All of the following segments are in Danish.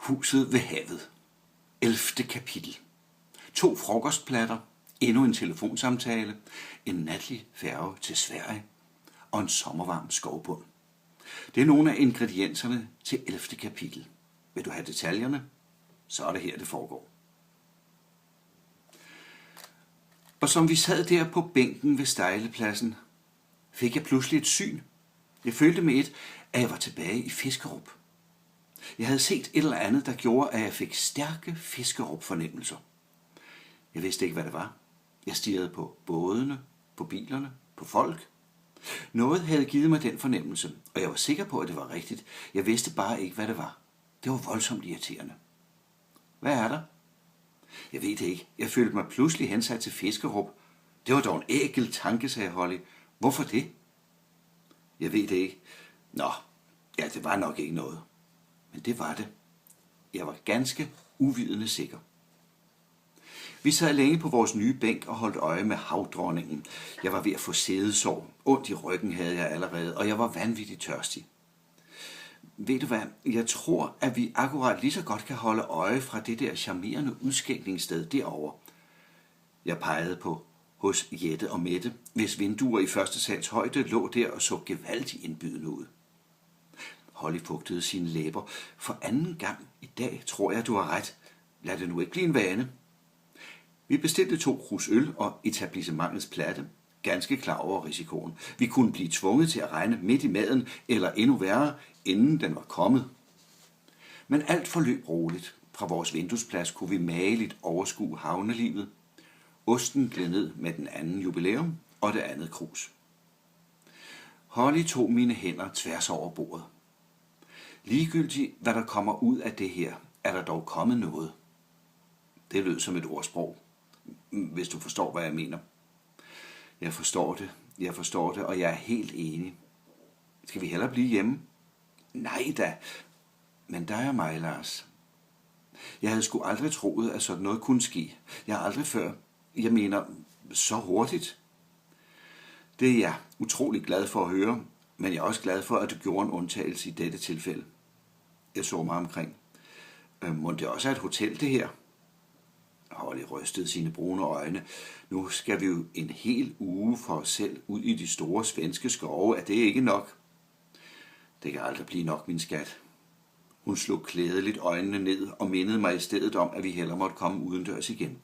Huset ved havet. 11. kapitel. 2 frokostplatter, endnu en telefonsamtale, en natlig færge til Sverige og en sommervarm skovbund. Det er nogle af ingredienserne til 11. kapitel. Vil du have detaljerne? Så er det her, det foregår. Og som vi sad der på bænken ved Stejlepladsen, fik jeg pludselig et syn. Jeg følte med at jeg var tilbage i Fiskerup. Jeg havde set et eller andet, der gjorde, at jeg fik stærke Fiskerup-fornemmelser. Jeg vidste ikke, hvad det var. Jeg stirrede på bådene, på bilerne, på folk. Noget havde givet mig den fornemmelse, og jeg var sikker på, at det var rigtigt. Jeg vidste bare ikke, hvad det var. Det var voldsomt irriterende. Hvad er der? Jeg ved det ikke. Jeg følte mig pludselig hensat til Fiskerup. Det var dog en ækel tanke, sagde Holly. Hvorfor det? Jeg ved det ikke. Nå, ja, det var nok ikke noget. Men det var det. Jeg var ganske uvidende sikker. Vi sad længe på vores nye bænk og holdt øje med havdronningen. Jeg var ved at få sædesår. Ondt i ryggen havde jeg allerede, og jeg var vanvittigt tørstig. Ved du hvad? Jeg tror, at vi akkurat lige så godt kan holde øje fra det der charmerende udskænkningssted derovre. Jeg pegede på hos Jette og Mette, hvis vinduer i første sals højde lå der og så gevaldigt indbydende ud. Holly fugtede sine læber. For anden gang i dag tror jeg, du har ret. Lad det nu ikke blive en vane. Vi bestilte 2 krus øl og etablissementets platte, ganske klar over risikoen. Vi kunne blive tvunget til at regne midt i maden, eller endnu værre, inden den var kommet. Men alt forløb roligt. Fra vores vinduesplads kunne vi mageligt overskue havnelivet. Osten gled ned med den anden jubilæum og det andet krus. Holly tog mine hænder tværs over bordet. Ligegyldigt hvad der kommer ud af det her, er der dog kommet noget. Det lød som et ordsprog, hvis du forstår, hvad jeg mener. Jeg forstår det, og jeg er helt enig. Skal vi hellere blive hjemme? Nej da, men der er mig, Lars. Jeg havde sgu aldrig troet, at sådan noget kunne ske. Jeg har aldrig før, jeg mener, så hurtigt. Det er jeg utrolig glad for at høre, men jeg er også glad for, at du gjorde en undtagelse i dette tilfælde. Jeg så mig omkring. Må det også er et hotel, det her? Holly rystede sine brune øjne. Nu skal vi jo en hel uge for os selv ud i de store svenske skove. Er det ikke nok? Det kan aldrig blive nok, min skat. Hun slog klædeligt øjnene ned og mindede mig i stedet om, at vi hellere måtte komme udendørs igen.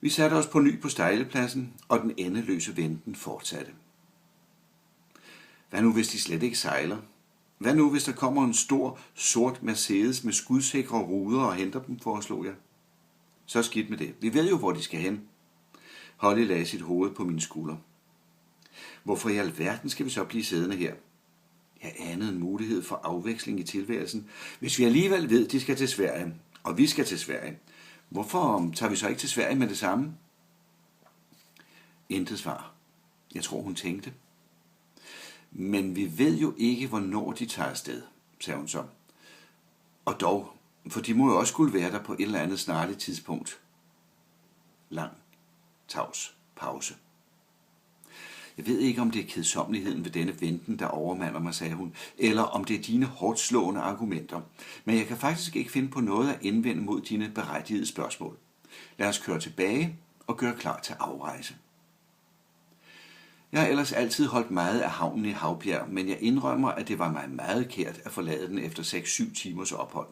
Vi satte os på ny på Stejlepladsen, og den endeløse venten fortsatte. Hvad nu, hvis de slet ikke sejler? Hvad nu, hvis der kommer en stor, sort Mercedes med skudsikre ruder og henter dem, foreslog jeg. Så skidt med det. Vi ved jo, hvor de skal hen. Holly lagde sit hoved på mine skuldre. Hvorfor i alverden skal vi så blive siddende her? Jeg anede en mulighed for afveksling i tilværelsen. Hvis vi alligevel ved, de skal til Sverige, og vi skal til Sverige, hvorfor tager vi så ikke til Sverige med det samme? Intet svar. Jeg tror, hun tænkte. Men vi ved jo ikke, hvornår de tager afsted, sagde hun så. Og dog, for de må jo også skulle være der på et eller andet snarligt tidspunkt. Lang, tavs pause. Jeg ved ikke, om det er kedsommeligheden ved denne venten, der overmander mig, sagde hun, eller om det er dine hårdt slående argumenter. Men jeg kan faktisk ikke finde på noget at indvende mod dine berettigede spørgsmål. Lad os køre tilbage og gøre klar til afrejse. Jeg har ellers altid holdt meget af havnen i Havbjerg, men jeg indrømmer, at det var mig meget kært at forlade den efter 6-7 timers ophold.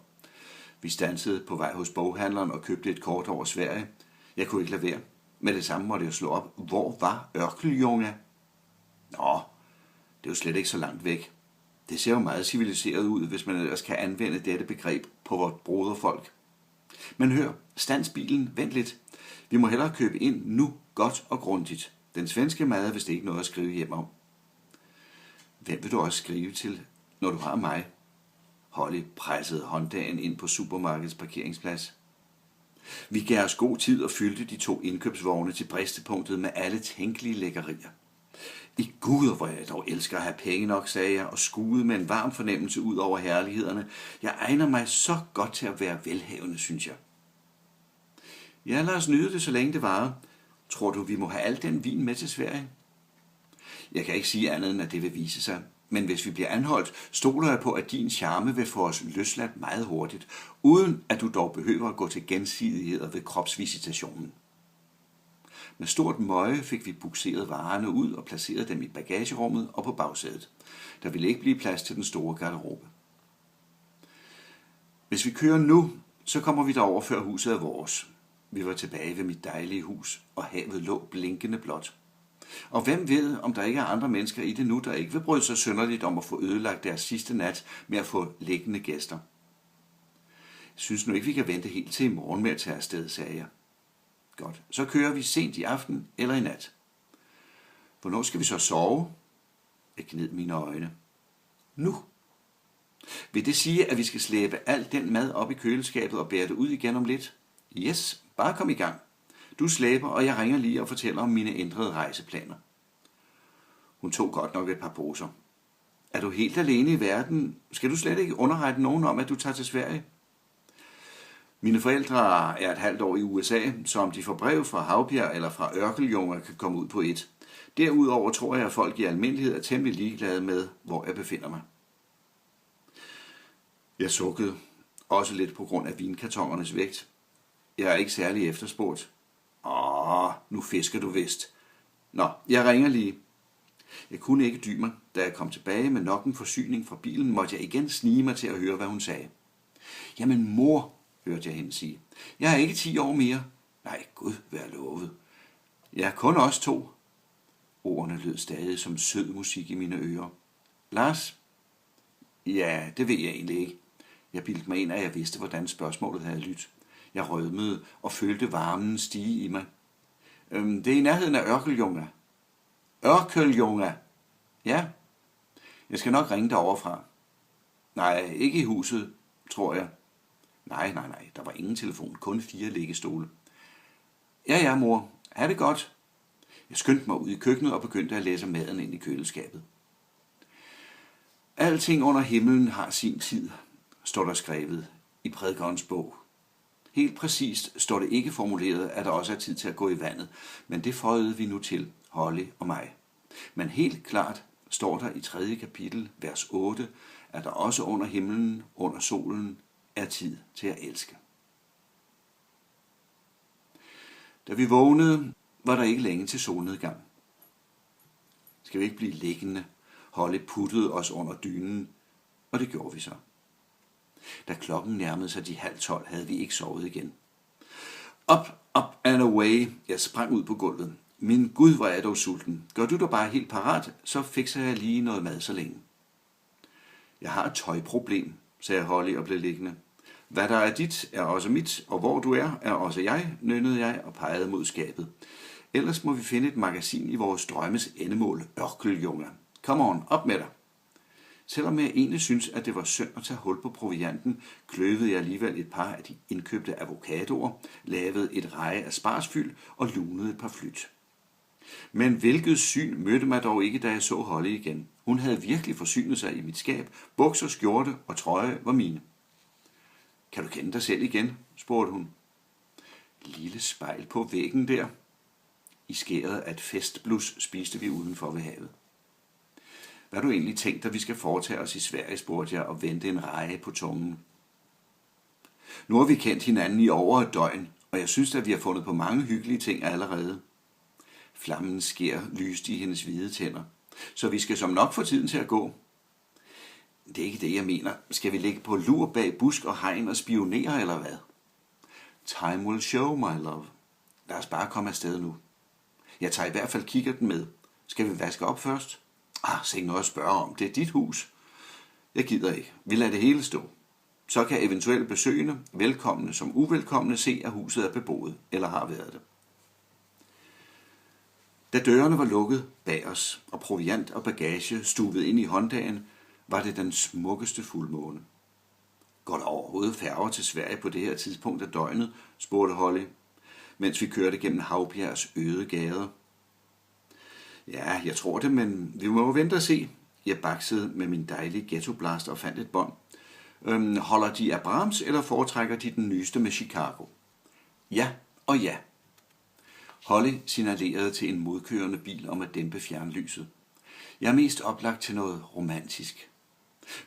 Vi standsede på vej hos boghandleren og købte et kort over Sverige. Jeg kunne ikke lade være. Med det samme måtte jeg slå op. Hvor var Örkelljunga? Nå, det er jo slet ikke så langt væk. Det ser jo meget civiliseret ud, hvis man ellers kan anvende dette begreb på vort broderfolk. Men hør, stands bilen, vent lidt. Vi må hellere købe ind nu, godt og grundigt. Den svenske mad er vist ikke noget at skrive hjem om. Hvem vil du også skrive til, når du har mig? Holly pressede hånddagen ind på supermarkedets parkeringsplads. Vi gav os god tid og fyldte de 2 indkøbsvogne til bristepunktet med alle tænkelige lækkerier. I Gud, hvor jeg dog elsker at have penge nok, sagde jeg, og skuede med en varm fornemmelse ud over herlighederne. Jeg egner mig så godt til at være velhavende, synes jeg. Ja, lad os nyde det, så længe det varer. Tror du, vi må have al den vin med til Sverige? Jeg kan ikke sige andet, end at det vil vise sig. Men hvis vi bliver anholdt, stoler jeg på, at din charme vil få os løsladt meget hurtigt, uden at du dog behøver at gå til gensidigheder ved kropsvisitationen. Med stort møje fik vi bukseret varerne ud og placeret dem i bagagerummet og på bagsædet. Der ville ikke blive plads til den store garderobe. Hvis vi kører nu, så kommer vi derover, før huset er vores. Vi var tilbage ved mit dejlige hus, og havet lå blinkende blåt. Og hvem ved, om der ikke er andre mennesker i det nu, der ikke vil bryde sig synderligt om at få ødelagt deres sidste nat med at få liggende gæster. Jeg synes nu ikke, vi kan vente helt til i morgen med at tage afsted, sagde jeg. Godt, så kører vi sent i aften eller i nat. Hvornår skal vi så sove? Jeg gned mine øjne. Nu. Vil det sige, at vi skal slæbe al den mad op i køleskabet og bære det ud igen om lidt? Yes, bare kom i gang. Du slæber, og jeg ringer lige og fortæller om mine ændrede rejseplaner. Hun tog godt nok et par poser. Er du helt alene i verden? Skal du slet ikke underrette nogen om, at du tager til Sverige? Mine forældre er et halvt år i USA, så om de får brev fra Havbjerg eller fra Ørkeljunger kan komme ud på et. Derudover tror jeg, at folk i almindelighed er temmelig ligeglade med, hvor jeg befinder mig. Jeg sukkede, også lidt på grund af vinkartongernes vægt. Jeg er ikke særlig efterspurgt. Nu fisker du vist. Nå, jeg ringer lige. Jeg kunne ikke dy mig. Da jeg kom tilbage med nok en forsyning fra bilen, måtte jeg igen snige mig til at høre, hvad hun sagde. Jamen mor, hørte jeg hende sige. Jeg er ikke 10 år mere. Nej, Gud, vær lovet. Jeg er kun os 2. Ordene lød stadig som sød musik i mine ører. Lars? Ja, det ved jeg egentlig ikke. Jeg bildte mig ind, at jeg vidste, hvordan spørgsmålet havde lyttet. Jeg rødmede og følte varmen stige i mig. Det er i nærheden af Ørkeljunger. Ørkeljunger? Ja. Jeg skal nok ringe derovre fra. Nej, ikke i huset, tror jeg. Nej, der var ingen telefon, kun 4 liggestole. Ja, mor. Ha' det godt. Jeg skyndte mig ud i køkkenet og begyndte at læse maden ind i køleskabet. Alting under himlen har sin tid, står der skrevet i prædikerens bog. Helt præcist står det ikke formuleret, at der også er tid til at gå i vandet, men det føjede vi nu til, Holly og mig. Men helt klart står der i 3. kapitel, vers 8, at der også under himlen, under solen, er tid til at elske. Da vi vågnede, var der ikke længe til solnedgang. Skal vi ikke blive liggende? Holly puttede os under dynen, og det gjorde vi så. Da klokken nærmede sig de 11:30, havde vi ikke sovet igen. Up and away. Jeg sprang ud på gulvet. Min Gud, hvor er jeg dog sulten. Gør du dig bare helt parat, så fikser jeg lige noget mad så længe. Jeg har et tøjproblem, sagde Holly og blev liggende. Hvad der er dit, er også mit, og hvor du er også jeg, nønnede jeg og pegede mod skabet. Ellers må vi finde et magasin i vores drømmes endemål, Ørkeljunger. Kom on, op med dig. Selvom jeg egentlig synes, at det var synd at tage hul på provianten, kløvede jeg alligevel et par af de indkøbte avocadoer, lavede et reje af sparsfyld og lunede et par flyt. Men hvilket syn mødte mig dog ikke, da jeg så Holly igen. Hun havde virkelig forsynet sig i mit skab. Bukser, skjorte og trøje var mine. Kan du kende dig selv igen? Spurgte hun. Lille spejl på væggen der. I skæret af et festblus spiste vi udenfor ved havet. Hvad har du egentlig tænkt, at vi skal foretage os i Sverige, spurgte jeg og vendte en reje på tungen. Nu har vi kendt hinanden i over et døgn, og jeg synes, at vi har fundet på mange hyggelige ting allerede. Flammens skær lyste i hendes hvide tænder, så vi skal som nok få tiden til at gå. Det er ikke det, jeg mener. Skal vi ligge på lur bag busk og hegn og spionere, eller hvad? Time will show, my love. Lad os bare komme afsted nu. Jeg tager i hvert fald kikkerten med. Skal vi vaske op først? Se noget at spørge om. Det er dit hus. Jeg gider ikke. Vi lader det hele stå. Så kan eventuelle besøgende, velkomne som uvelkomne, se, at huset er beboet, eller har været det. Da dørene var lukket bag os, og proviant og bagage stuvet ind i hånddagen, var det den smukkeste fuldmåne. Går der overhovedet færger til Sverige på det her tidspunkt af døgnet, spurgte Holly, mens vi kørte gennem Havbjergs øde gader. Ja, jeg tror det, men vi må vente og se. Jeg baksede med min dejlige ghettoblaster og fandt et bånd. Holder de af Brahms, eller foretrækker de den nyeste med Chicago? Ja og ja. Holly signalerede til en modkørende bil om at dæmpe fjernlyset. Jeg er mest oplagt til noget romantisk.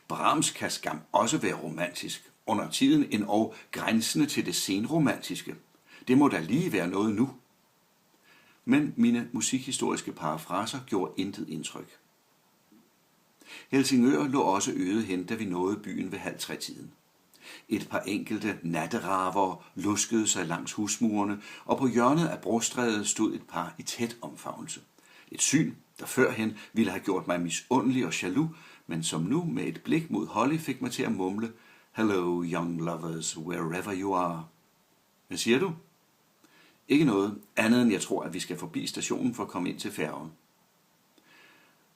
Brahms kan skam også være romantisk, under tiden endog grænsende til det senromantiske. Det må da lige være noget nu. Men mine musikhistoriske parafraser gjorde intet indtryk. Helsingør lå også øde hen, da vi nåede byen ved 2:30-tiden. Et par enkelte natteravere luskede sig langs husmurene, og på hjørnet af Brostrædet stod et par i tæt omfavnelse. Et syn, der førhen ville have gjort mig misundelig og jaloux, men som nu med et blik mod Holly fik mig til at mumle, "Hello, young lovers, wherever you are." Hvad siger du? Ikke noget, andet end jeg tror, at vi skal forbi stationen for at komme ind til færgen.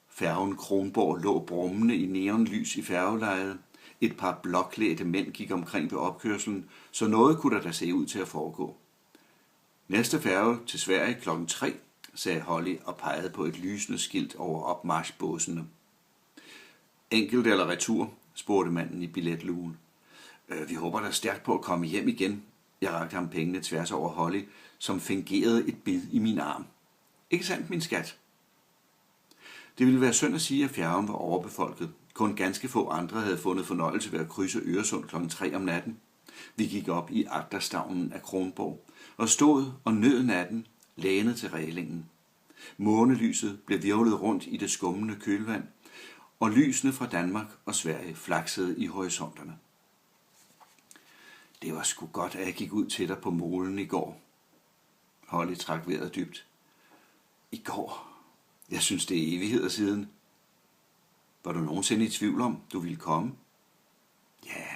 Færgen Kronborg lå brummende i neonlys i færgelejet. Et par blåklædte mænd gik omkring ved opkørslen, så noget kunne der da se ud til at foregå. Næste færge til Sverige 3:00, sagde Holly og pegede på et lysende skilt over opmarchbåsene. Enkelt eller retur, spurgte manden i billetlugen. Vi håber da stærkt på at komme hjem igen. Jeg rakte ham pengene tværs over Holly, som fingerede et bid i min arm. Ikke sandt, min skat? Det ville være synd at sige, at færgen var overbefolket. Kun ganske få andre havde fundet fornøjelse ved at krydse Øresund 3:00 om natten. Vi gik op i agterstavnen af Kronborg og stod og nød natten, lænet til rælingen. Månelyset blev hvirvlet rundt i det skummende kølvand, og lysene fra Danmark og Sverige flaksede i horisonterne. Det var sgu godt, at jeg gik ud til dig på molen i går. Holly trak vejret dybt. I går? Jeg synes, det er evigheder siden. Var du nogensinde i tvivl om, du ville komme? Ja,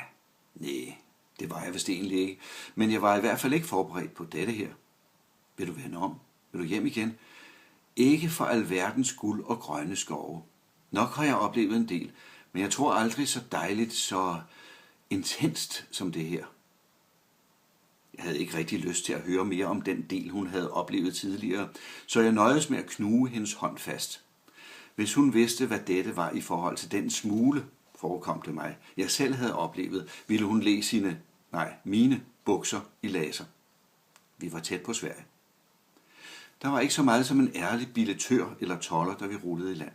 nej, det var jeg vist egentlig ikke. Men jeg var i hvert fald ikke forberedt på dette her. Vil du vende om? Vil du hjem igen? Ikke for alverdens guld og grønne skove. Nok har jeg oplevet en del, men jeg tror aldrig så dejligt, så intenst som det her. Jeg havde ikke rigtig lyst til at høre mere om den del, hun havde oplevet tidligere, så jeg nøjedes med at knuge hendes hånd fast. Hvis hun vidste, hvad dette var i forhold til den smule, forekom det mig, jeg selv havde oplevet, ville hun lægge mine bukser i laser. Vi var tæt på Sverige. Der var ikke så meget som en ærlig billetør eller toller, da vi rullede i land.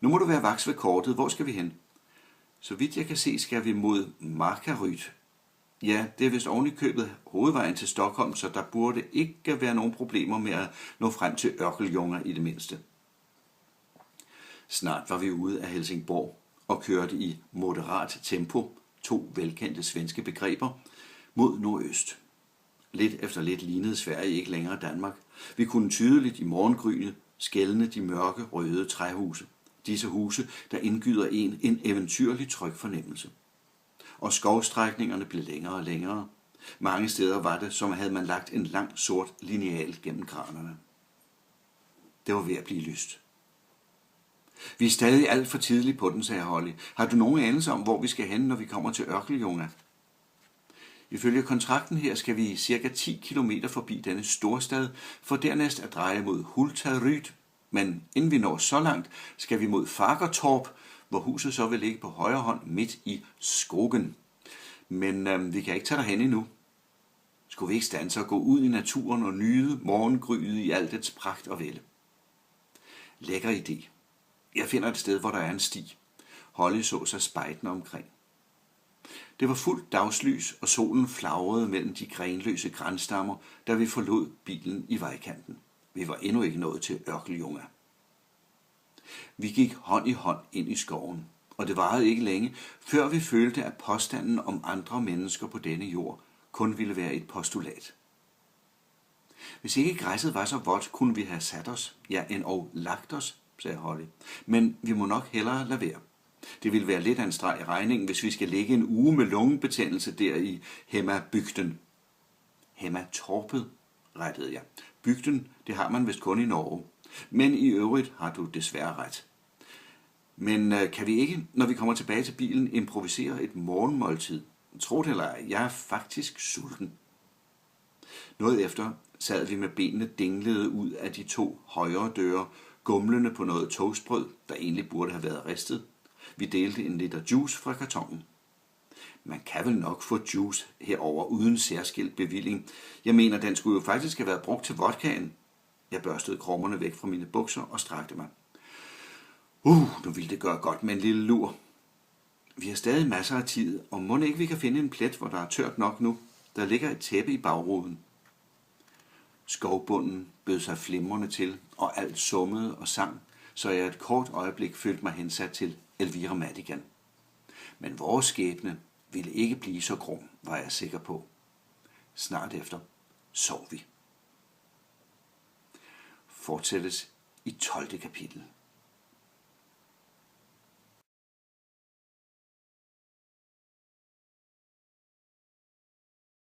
Nu må du være vaks ved kortet. Hvor skal vi hen? Så vidt jeg kan se, skal vi mod Markaryd. Ja, det er vist oven i købet hovedvejen til Stockholm, så der burde ikke være nogen problemer med at nå frem til Örkelljunga i det mindste. Snart var vi ude af Helsingborg og kørte i moderat tempo, 2 velkendte svenske begreber, mod nordøst. Lidt efter lidt lignede Sverige ikke længere Danmark. Vi kunne tydeligt i morgengrynet skelne de mørke, røde træhuse. Disse huse, der indgyder en eventyrlig tryg fornemmelse. Og skovstrækningerne blev længere og længere. Mange steder var det, som havde man lagt en lang sort lineal gennem granerne. Det var ved at blive lyst. Vi er stadig alt for tidligt på den, sagde Holly. Har du nogen anelse om, hvor vi skal hen, når vi kommer til Örkelljunga? Ifølge kontrakten her skal vi cirka 10 kilometer forbi denne storstad, for dernæst at dreje mod Hultaryd. Men inden vi når så langt, skal vi mod Fagertorp, hvor huset så vil ligge på højre hånd midt i skogen. Men vi kan ikke tage derhen endnu. Skulle vi ikke standse og gå ud i naturen og nyde morgengryet i alt dets pragt og vælde? Lækker idé. Jeg finder et sted, hvor der er en sti. Holly så sig spejdende omkring. Det var fuldt dagslys, og solen flagrede mellem de grenløse granstammer, da vi forlod bilen i vejkanten. Vi var endnu ikke nået til Örkelljunga. Vi gik hånd i hånd ind i skoven, og det varede ikke længe, før vi følte, at påstanden om andre mennesker på denne jord kun ville være et postulat. Hvis ikke græsset var så vådt, kunne vi have sat os, ja endog lagt os, sagde Holly. Men vi må nok hellere lade være. Det ville være lidt af en streg i regningen, hvis vi skal ligge en uge med lungebetændelse der i Hemmabygden. Hemmatorpet, rettede jeg. Bygden, det har man vist kun i Norge. Men i øvrigt har du desværre ret. Men kan vi ikke, når vi kommer tilbage til bilen, improvisere et morgenmåltid? Tro det eller ej, jeg er faktisk sulten. Noget efter sad vi med benene dinglede ud af de 2 højre døre, gumlende på noget toastbrød, der egentlig burde have været ristet. Vi delte en liter juice fra kartongen. Man kan vel nok få juice herover uden særskilt bevilling. Jeg mener, den skulle jo faktisk have været brugt til vodkaen. Jeg børstede krummerne væk fra mine bukser og strakte mig. Nu ville det gøre godt med en lille lur. Vi har stadig masser af tid, og må ikke vi kan finde en plet, hvor der er tørt nok nu. Der ligger et tæppe i bagruden. Skovbunden bød sig flimrende til, og alt summede og sang, så jeg et kort øjeblik følte mig hensat til Elvira Madigan. Men vores skæbne ville ikke blive så grum, var jeg sikker på. Snart efter sov vi. Fortsættes i 12. kapitel.